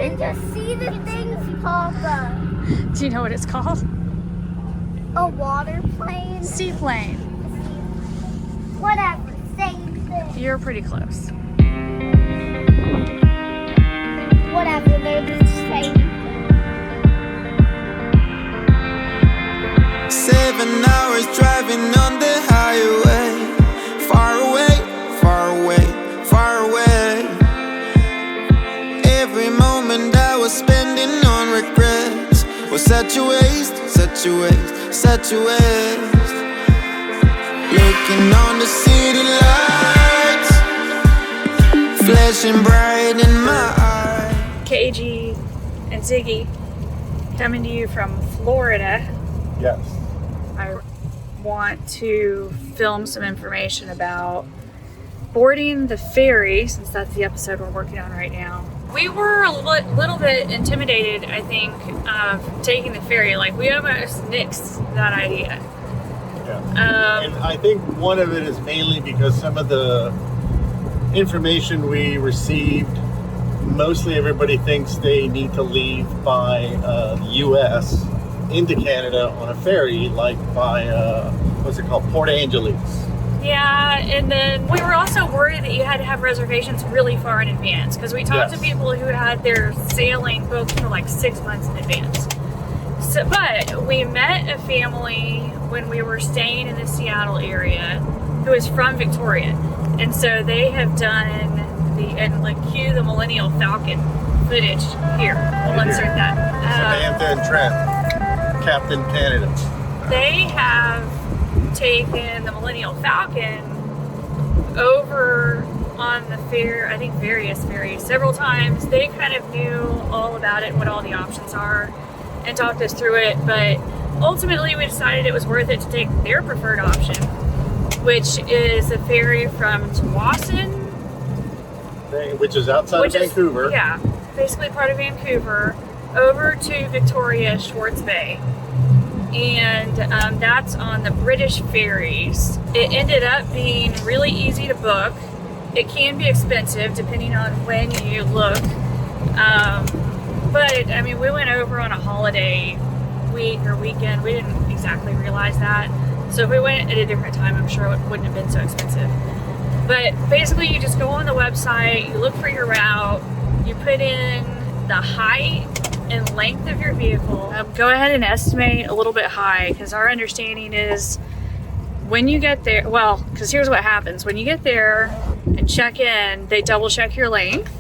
and just see the things called Do you know what it's called? a water plane. Seaplane. Whatever, same thing. You're pretty close. Whatever, they're the same thing. 7 hours driving on the highway. Far away, far away, far away. Every moment I was spending on regrets was such a waste, such a waste, such a waste. Looking on the city lights, flashing bright in my eyes. KG and Ziggy coming to you from Florida. Yes. I want to film some information about boarding the ferry, since that's the episode we're working on right now. We were a little bit intimidated, I think, of taking the ferry. Like, we almost nixed that idea. Yeah. And I think one of it is mainly because some of the information we received, mostly everybody thinks they need to leave by the U.S. into Canada on a ferry, like by, what's it called, Port Angeles. Yeah, and then we were also worried that you had to have reservations really far in advance, because we talked to people who had their sailing booked for like 6 months in advance. So, but we met a family when we were staying in the Seattle area who is from Victoria, and so they have done and like cue the Millennial Falcon footage here. We'll insert that. Samantha and Trent, Captain Canada. They have taken the Millennial Falcon over on the fair, I think various ferries, several times. They kind of knew all about it and what all the options are and talked us through it, but ultimately we decided it was worth it to take their preferred option, which is a ferry from Tsawwassen, Which is outside of Vancouver. Yeah, basically part of Vancouver, over to Victoria Schwartz Bay. And that's on the British ferries. It ended up being really easy to book. It can be expensive depending on when you look. But I mean, we went over on a holiday week or weekend. We didn't exactly realize that. So if we went at a different time, I'm sure it wouldn't have been so expensive. But basically you just go on the website, you look for your route, you put in the height and length of your vehicle. Go ahead and estimate a little bit high, because our understanding is when you get there, well, because here's what happens. When you get there and check in, they double check your length.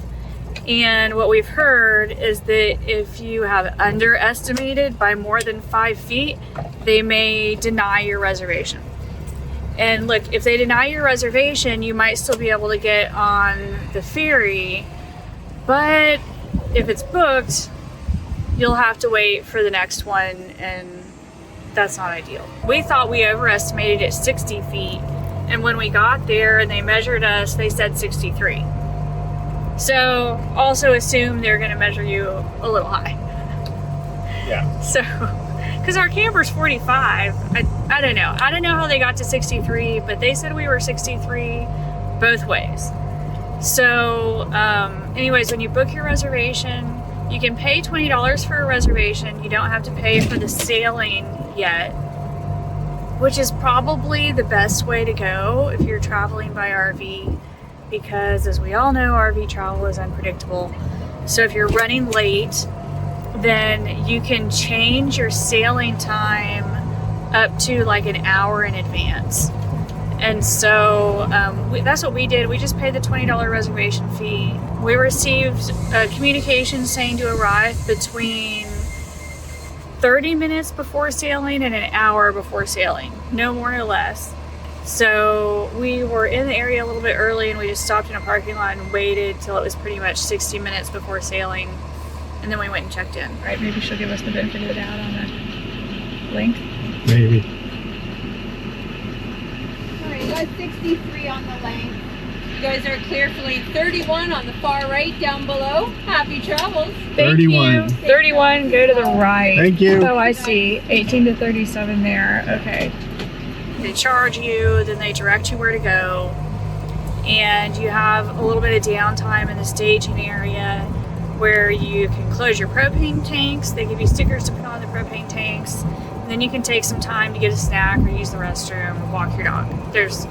And what we've heard is that if you have underestimated by more than 5 feet, they may deny your reservation. And look, if they deny your reservation, you might still be able to get on the ferry, but if it's booked, you'll have to wait for the next one, and that's not ideal. We thought we overestimated at 60 feet, and when we got there and they measured us, they said 63. So also assume they're gonna measure you a little high. Yeah. So, because our camper's 45, I don't know. I don't know how they got to 63, but they said we were 63 both ways. So anyways, when you book your reservation, you can pay $20 for a reservation. You don't have to pay for the sailing yet, which is probably the best way to go if you're traveling by RV, because as we all know, RV travel is unpredictable. So if you're running late, then you can change your sailing time up to like an hour in advance. And so that's what we did. We just paid the $20 reservation fee. We received a communication saying to arrive between 30 minutes before sailing and an hour before sailing, no more no less. So we were in the area a little bit early, and we just stopped in a parking lot and waited till it was pretty much 60 minutes before sailing. And then we went and checked in, right? Maybe she'll give us the benefit of the doubt on the length. Maybe. All right, got 63 on the length. You guys are clear for lane 31 on the far right down below. Happy travels. Thank 31. you. 31, go to the right. Thank you. Oh, I see. 18 to 37 there. Okay. They charge you, then they direct you where to go. And you have a little bit of downtime in the staging area. where you can close your propane tanks. They give you stickers to put on the propane tanks. And then you can take some time to get a snack or use the restroom or walk your dog. There's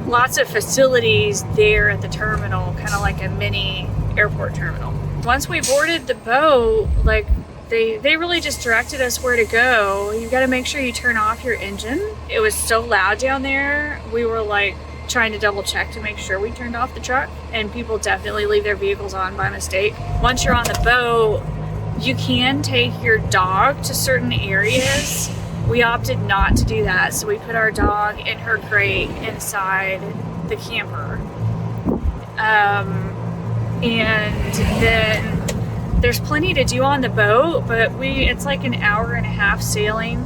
lots of facilities there at the terminal, kind of like a mini airport terminal. Once we boarded the boat, like they really just directed us where to go. You got to make sure you turn off your engine. It was so loud down there. We were like trying to double check to make sure we turned off the truck, and people definitely leave their vehicles on by mistake. Once you're on the boat, you can take your dog to certain areas. We opted not to do that, so we put our dog in her crate inside the camper. And then there's plenty to do on the boat, but it's like an hour and a half sailing.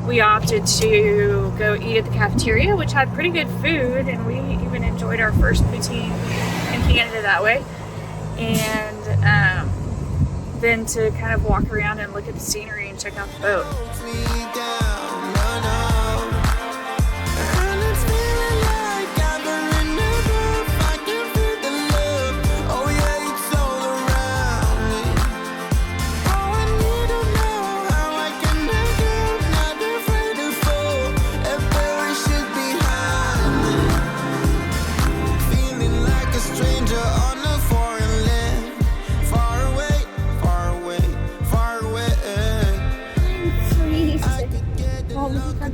We opted to go eat at the cafeteria, which had pretty good food, and we even enjoyed our first poutine in Canada that way. And then to kind of walk around and look at the scenery and check out the boat.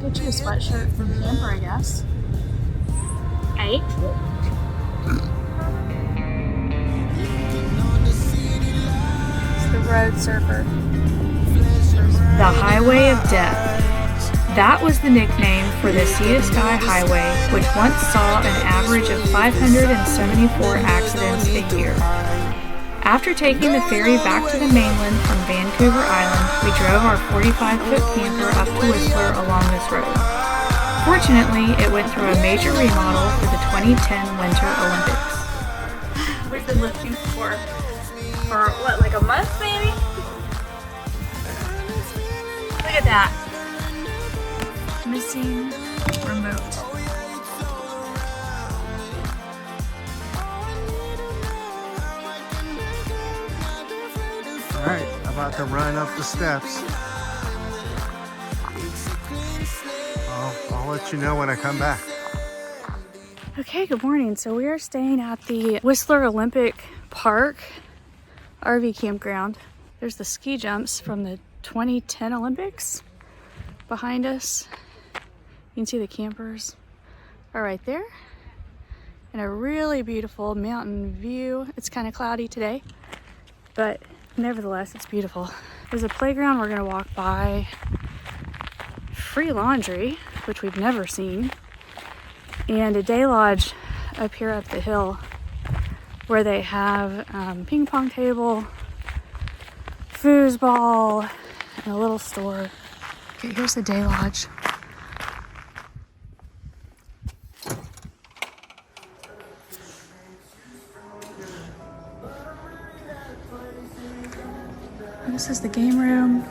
Get you a sweatshirt from the camper, I guess. Hey? It's the road surfer. The Highway of Death. That was the nickname for the Sea to Sky Highway, which once saw an average of 574 accidents a year. After taking the ferry back to the mainland from Vancouver Island, we drove our 45-foot camper up to Whistler along this road. Fortunately, it went through a major remodel for the 2010 Winter Olympics. We've been looking for what, like a month maybe? Look at that. Missing remote. Alright, about to run up the steps. I'll let you know when I come back. Okay, good morning. So we are staying at the Whistler Olympic Park RV campground. There's the ski jumps from the 2010 Olympics behind us. You can see the campers are right there. And a really beautiful mountain view. It's kind of cloudy today, but nevertheless, it's beautiful. There's a playground we're gonna walk by. Free laundry, which we've never seen. And a day lodge up here up the hill where they have ping pong table, foosball, and a little store. Okay, here's the day lodge. This is the game room.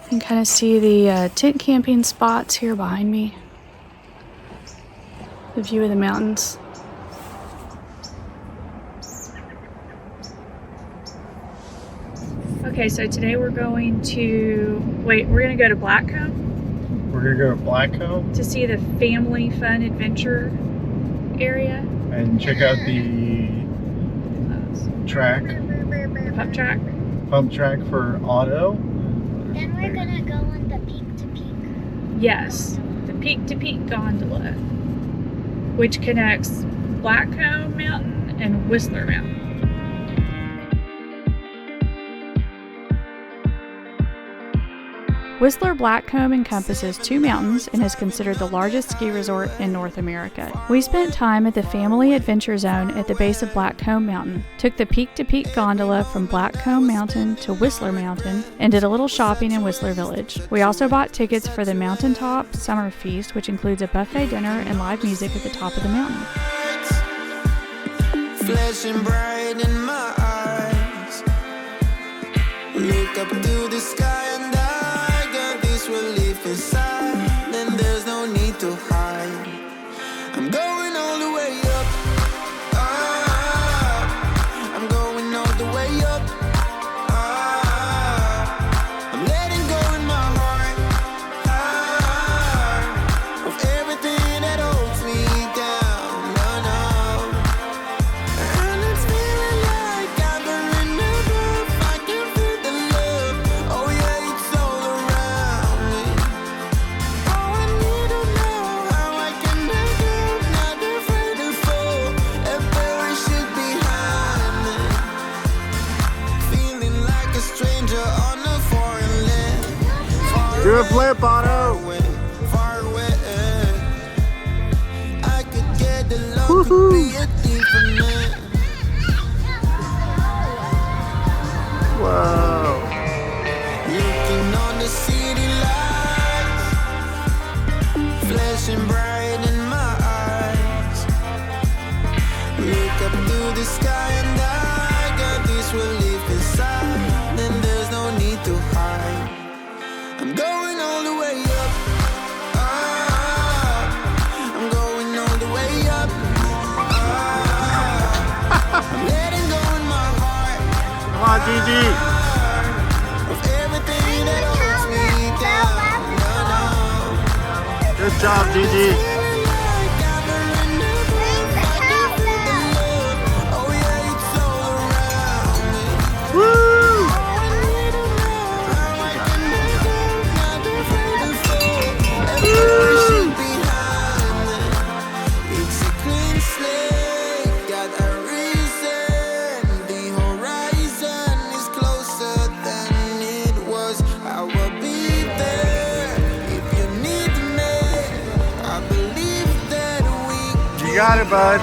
You can kind of see the tent camping spots here behind me. The view of the mountains. Okay, so today we're going to go to Blackcomb. We're gonna go to Blackcomb to see the family fun adventure area. and check out the track, pump track for auto. Then we're gonna go on the peak to peak. Yes, the peak to peak gondola, which connects Blackcomb Mountain and Whistler Mountain. Whistler Blackcomb encompasses 2 mountains and is considered the largest ski resort in North America. We spent time at the Family Adventure Zone at the base of Blackcomb Mountain, took the peak-to-peak gondola from Blackcomb Mountain to Whistler Mountain, and did a little shopping in Whistler Village. We also bought tickets for the Mountaintop Summer Feast, which includes a buffet dinner and live music at the top of the mountain. Flashing bright in my eyes. Look up to the sky and I got this relief inside. Then there's no need to hide. I'm going all the way up. I'm going Do a flip, Otto. Far away. I could get the love to be a different man. Whoa. Looking on the city lights, flashing bright in my eyes. Look up to the sky and I got this relief inside. Then there's no need to hide. I'm going all the way up. I'm going all the way up. I'm letting go in my heart. Come on, Gigi. Of everything that holds me down. Good job, Gigi. Oh yeah, it's all around me. Woo! It's a clean slate, got a reason. The horizon is closer than it was. I will be there if you need me. I believe that we You got it, bud.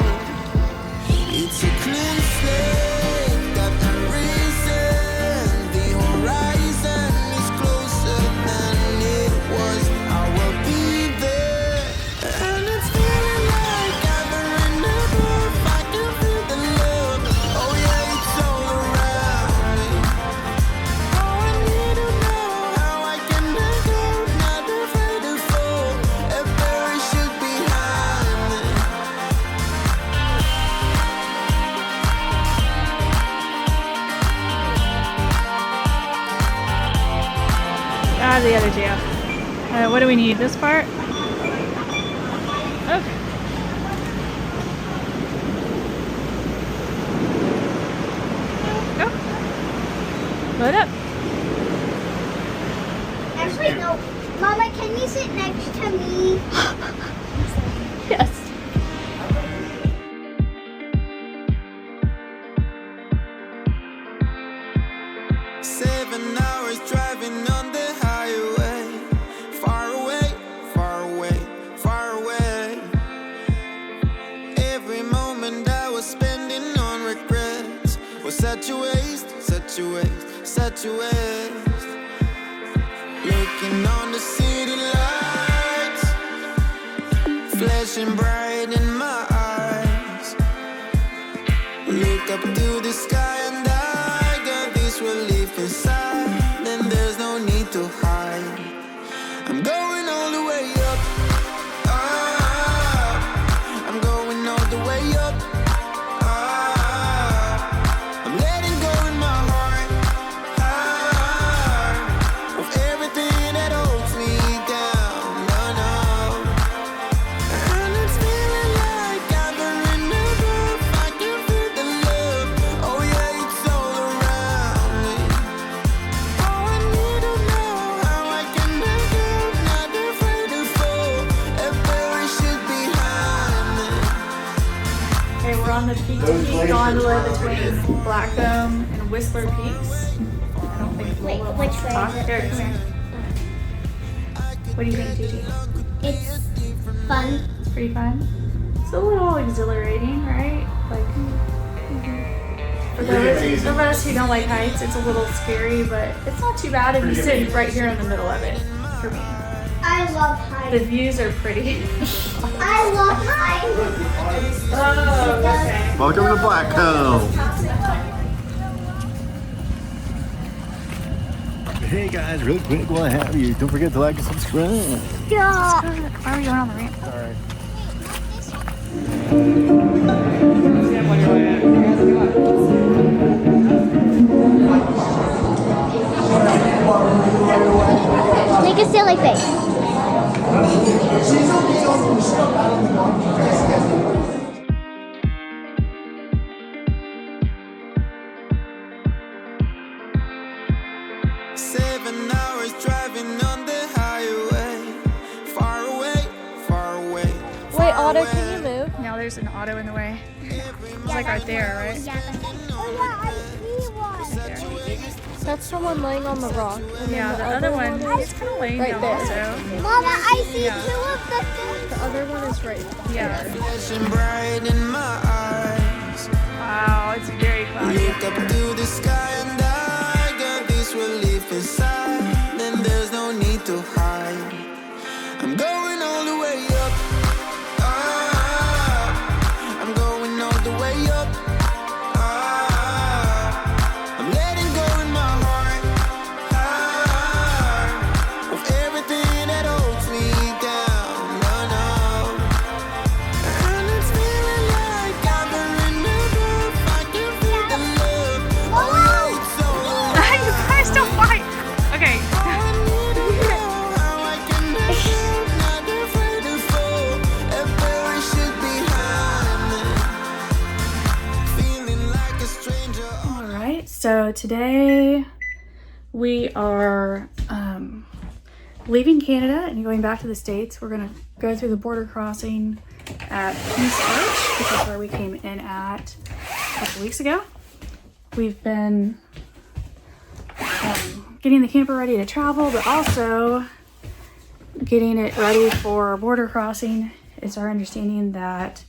It's a clean slate, got a reason. The horizon is closer than it was. I will be there, and it's feeling like I'm in the above. I can feel the love. Oh yeah, it's all around me. Oh, I need to know how I can let go, not afraid to fall. A parachute behind me. Ah, the other jam. What do we need? This part? Okay. Go. Load up. Actually, no. Mama, can you sit next to me? Yes. Seven hours driving on the highway. Far away, far away, far away. Every moment I was spending on regrets was such a waste, such a waste, such a waste. Looking on the city lights, flashing bright in my eyes. Look up to the sky and I got this relief inside. Then there's no need to hide. I'm going all the way up. I'm going all the way up. I'm letting go in my heart. Of everything that holds me down. No, no. And it's feeling like I'm in the above. I can feel the love. Oh yeah, it's all around me. Oh, I need to know how I can let go, not afraid to fall. A parachute behind me. Okay, we're on the peak to peak gondola between Blackcomb and Whistler Peaks. I don't think Wait, we'll which way talk. is it? There it is. What do you think, Gigi? It's fun. It's pretty fun. It's a little exhilarating, right? Like, for those of us who don't like heights, it's a little scary, but it's not too bad if you sit right here in the middle of it. For me, I love the heights. views are pretty. I love heights. Oh, okay. Welcome to Blackcomb. Hey guys, real quick while I have you, don't forget to like and subscribe. Yeah. Why are we going on the ramp? Alright. Make a silly face. Auto, can you move? Now there's an auto in the way. It's like right there, right? Yeah, I see one. That's someone laying on the rock. And then Yeah, the other one is kind of laying right down there. also. Mama, I see Yeah. 2 of the things. The other one is right Yeah. Flashing bright in my eyes. Wow, it's very cloudy. Look up to the sky and I got this relief inside. Then there's no need to hide. I'm going all the way up. Ah, I'm going all the way up. Ah, I'm letting go in my heart. Ah, of everything that holds me down. No, no. And it's feeling like I'm in the roof. I can feel the love. Oh, yeah, it's so You guys don't fight. Okay. All right. So today we are leaving Canada and going back to the States. We're gonna go through the border crossing at Peace Arch, which is where we came in at a couple weeks ago. We've been getting the camper ready to travel, but also getting it ready for border crossing. It's our understanding that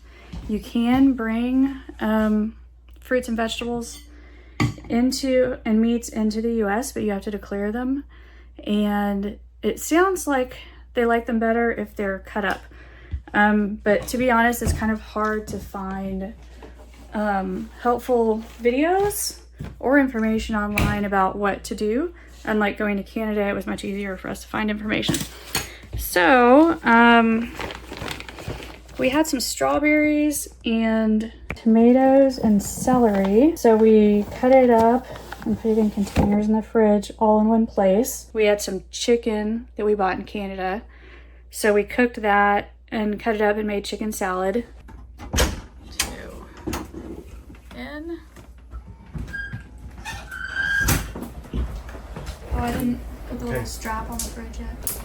you can bring fruits and vegetables into and meats into the US, but you have to declare them. And it sounds like they like them better if they're cut up. But to be honest, it's kind of hard to find helpful videos or information online about what to do. Unlike going to Canada, it was much easier for us to find information. So we had some strawberries and tomatoes and celery. So we cut it up and put it in containers in the fridge all in one place. We had some chicken that we bought in Canada. So we cooked that and cut it up and made chicken salad. In. Oh, I didn't put the little strap on the fridge yet.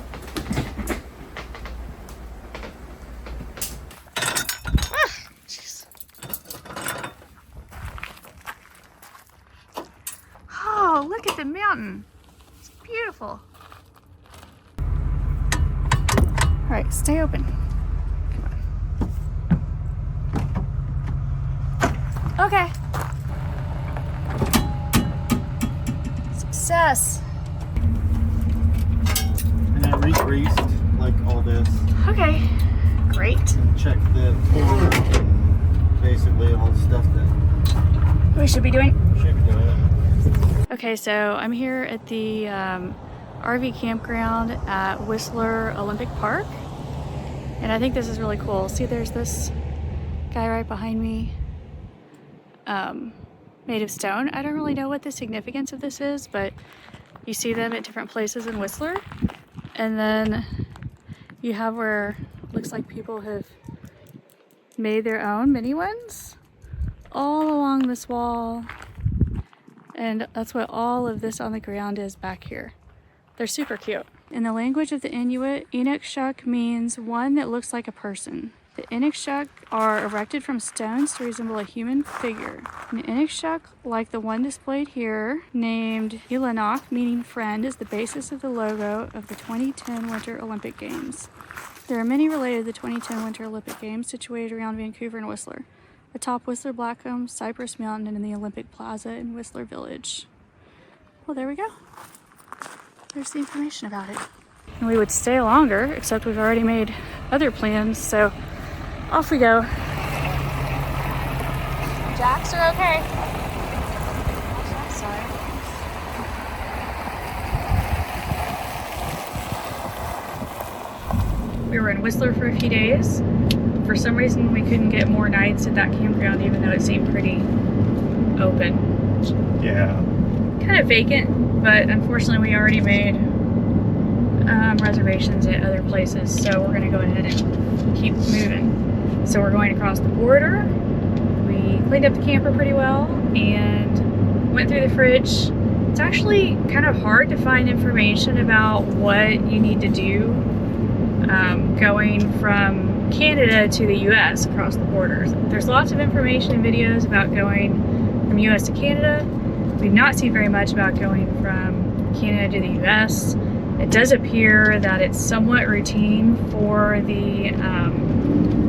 Oh, look at the mountain. It's beautiful. All right, stay open. Come on. Okay. Success. And I re-greased like all this. Okay, great. And checked the port and basically all the stuff that We should be doing. should be doing it. Okay, so I'm here at the RV campground at Whistler Olympic Park. And I think this is really cool. See, there's this guy right behind me, made of stone. I don't really know what the significance of this is, but you see them at different places in Whistler. And then you have where it looks like people have made their own mini ones all along this wall. And that's what all of this on the ground is back here. They're super cute. In the language of the Inuit, Inukshuk means one that looks like a person. The Inukshuk are erected from stones to resemble a human figure. An Inukshuk, like the one displayed here, named Ilanok, meaning friend, is the basis of the logo of the 2010 Winter Olympic Games. There are many related to the 2010 Winter Olympic Games situated around Vancouver and Whistler, atop Whistler Blackcomb, Cypress Mountain, and in the Olympic Plaza in Whistler Village. Well, there we go. There's the information about it. And we would stay longer, except we've already made other plans, so off we go. Jacks are okay. Sorry. We were in Whistler for a few days. For some reason, we couldn't get more nights at that campground, even though it seemed pretty open. Yeah. Kind of vacant, but unfortunately we already made reservations at other places, so we're going to go ahead and keep moving. So we're going across the border. We cleaned up the camper pretty well and went through the fridge. It's actually kind of hard to find information about what you need to do going from Canada to the US across the borders. There's lots of information and videos about going from US to Canada, we've not seen very much about going from Canada to the US. It does appear that it's somewhat routine for the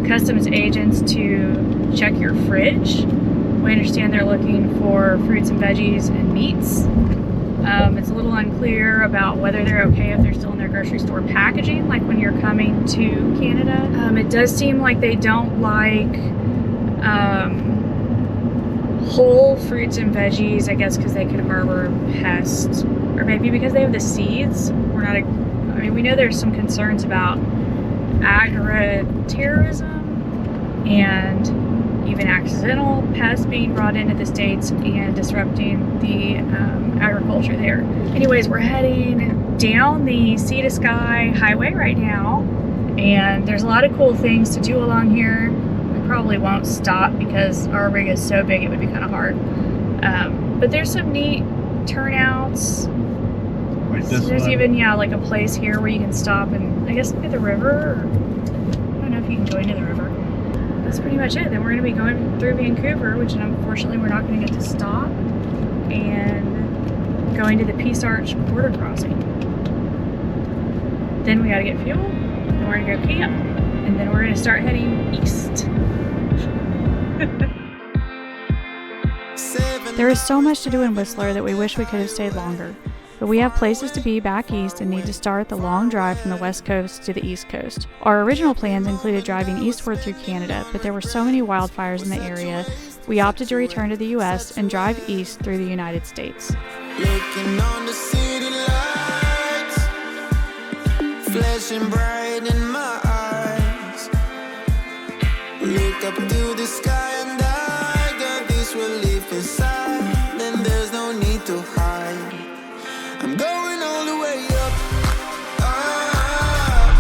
customs agents to check your fridge. We understand they're looking for fruits and veggies and meats. It's a little unclear about whether they're okay if they're still in their grocery store packaging, like when you're coming to Canada. It does seem like they don't like whole fruits and veggies, I guess because they could harbor pests, or maybe because they have the seeds. We're not, I mean, we know there's some concerns about agri-terrorism and even accidental pests being brought into the States and disrupting the agriculture there. Anyways, we're heading down the Sea to Sky highway right now, and there's a lot of cool things to do along here. We probably won't stop because our rig is so big it would be kind of hard. But there's some neat turnouts. Like this There's one. even, yeah, like a place here where you can stop and I guess look at the river. Or, I don't know if you can go into the river. That's pretty much it. Then we're going to be going through Vancouver, which unfortunately we're not going to get to stop, and going to the Peace Arch border crossing. Then we got to get fuel, then we're going to go camp, and then we're going to start heading east. There is so much to do in Whistler that we wish we could have stayed longer, but we have places to be back east and need to start the long drive from the west coast to the east coast. Our original plans included driving eastward through Canada, but there were so many wildfires in the area, we opted to return to the US and drive east through the United States. Looking on the city lights, flashing bright in my eyes. Look up to the sky and I got this relief inside. Then there's no need to hide. I'm going all the way up. I'm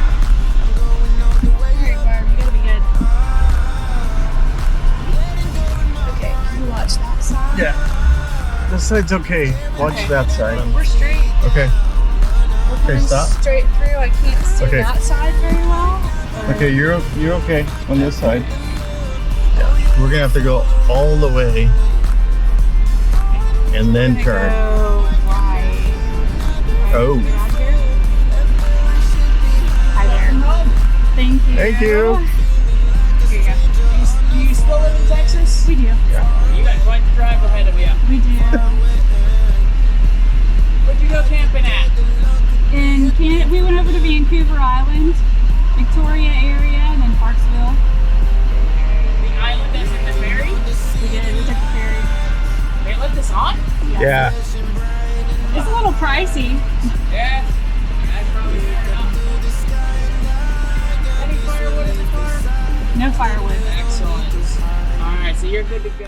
going all the way up. Barb, you gotta be good. Okay, you watch that side. Yeah. This side's okay. Watch Okay. that side. We're straight. Okay. We're coming stop. straight through. I can't see Okay. that side very well. Okay, you're okay on this side. Yeah. We're gonna have to go all the way and then We're gonna turn. go right. Oh. Get out here. Hi there. Thank you. Thank you. Here you go. Do you still live in Texas? We do. You got quite the drive ahead of you. We do. Where'd you go camping at? In Canada, we went over to Vancouver Island, Victoria area, and then Parksville. The island that's in the ferry? We did. We took the ferry. They left us on? Yeah. It's a little pricey. Yeah. That's probably fair enough. Any firewood in the car? No firewood. Excellent. Alright, so you're good to go.